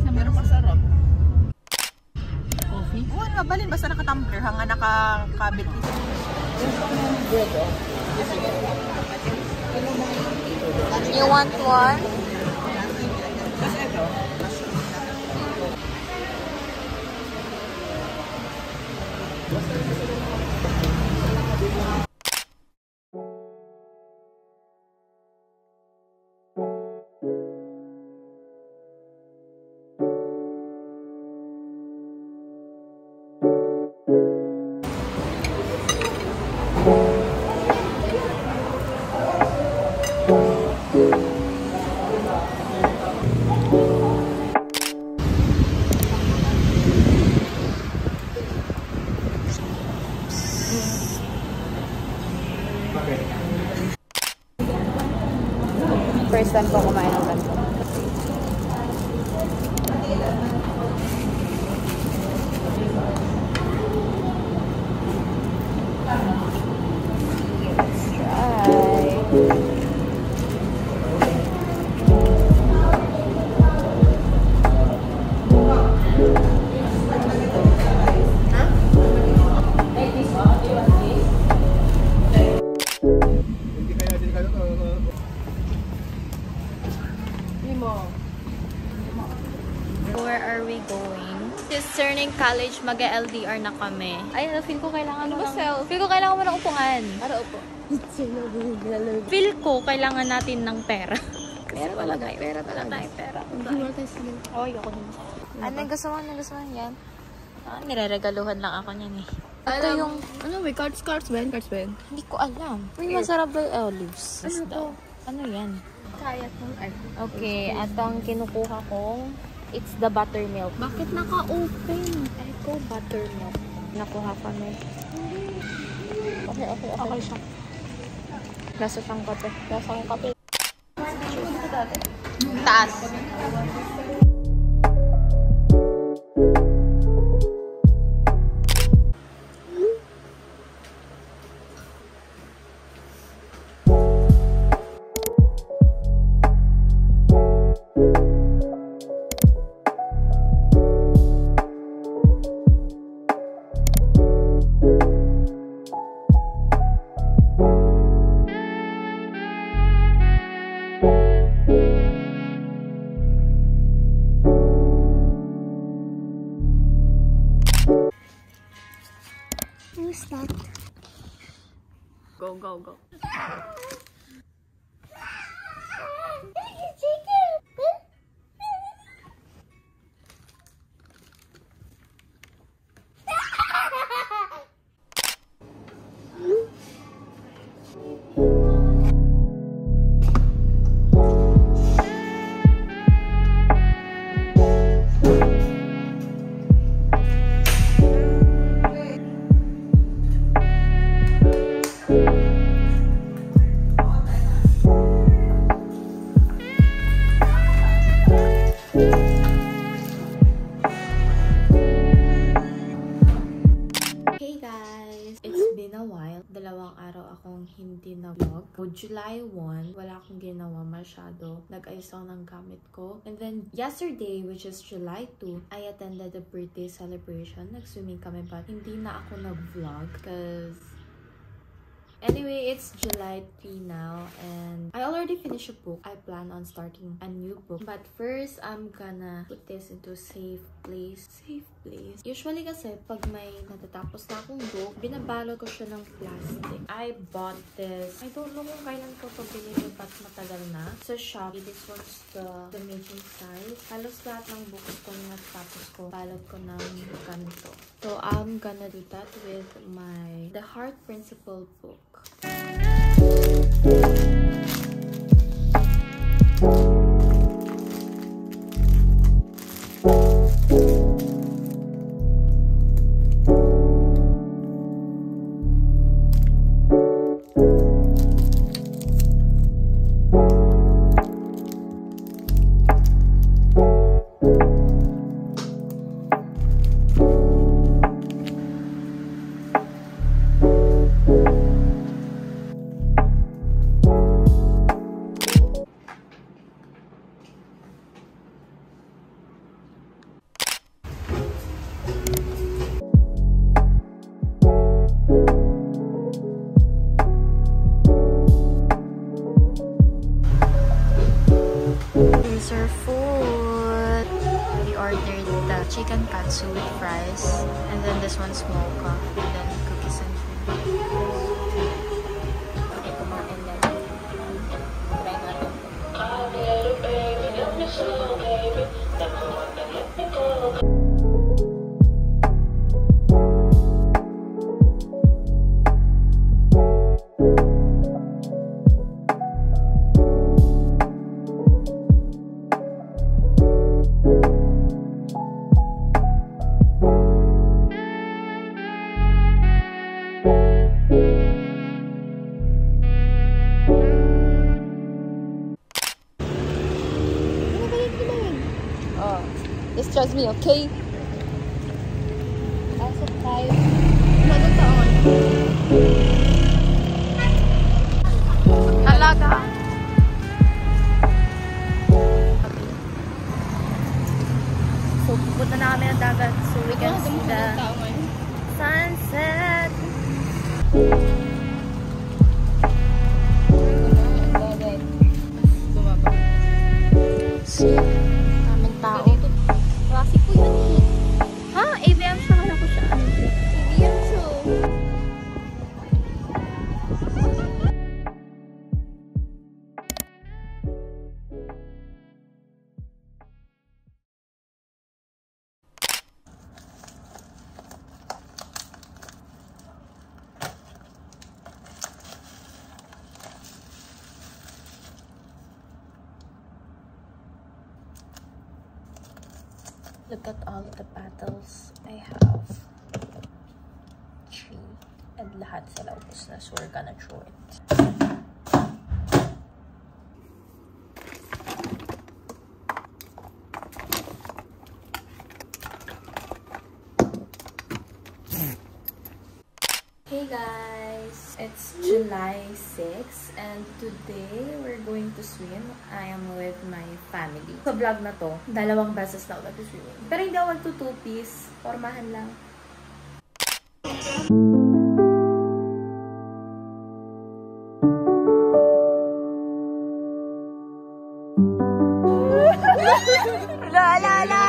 Pero masarap. Coffee? Oo, mabalin. Basta naka-tumbler. Hanga naka-kabit. Bread, oh. You want one? Kasi ito. First time ko kumain ng ganito. Let's try. Where are we going? Just turning college, mag-LDR na kami. Ay, feel ko kailangan mo ng upuan. Para upo. Feel ko kailangan natin ng pera. Pera talaga. Pera talaga. Pera. Ay, ako din. Anong gusto mo? Yan? Nireregaluhan lang ako niyan eh. Ito yung... Ano, may cards ba? Hindi ko alam. May masarap ba olives? Ano to? Ano yan? Kaya to. Okay, at ang kinukuha kong it's the buttermilk. Bakit naka-open? Ito, buttermilk. Nakuha kami. Okay siya. Lasa siyang kape. Taas. Who's that? Go. Hindi na vlog. So, July 1, wala akong ginawa masyado. Nag-ayos ako ng gamit ko. And then, yesterday, which is July 2, I attended a birthday celebration. Nag-swimming kami, but hindi na ako nag-vlog because anyway, it's July 3 now and I already finished a book. I plan on starting a new book. But first, I'm gonna put this into safe place. Usually kasi, pag may natatapos na akong book, binabalot ko siya ng plastic. I bought this. I don't know kung kailan ko ito binili, but matagal na. Sa Shopee, this one's the medium size. Halos lahat ng books ko na natatapos ko, balot ko ng ganito. So, I'm gonna do that with my The Heart Principle book. Here's our food. We ordered the chicken katsu with fries. And then this one's mocha. And then cookies and cream. Okay, kumain na. Try natin. Just trust me, okay? Pasok tayo. Talaga. So, pupunta na kami ng dagat so we can see the sunset. See? Daming tao. Klase po yun eh. Ha? AVM siya. Kala ko siya. AVM show. Look at all the battles I have. 3. And lahat sila ubos na, so we're gonna throw it. Hey guys! It's July 6 and today we're going to swim. I am with my family. Sa vlog na to, 2 beses na ako nag-swimming. Pero hindi ako magto-2-piece. Formahan lang. La la la!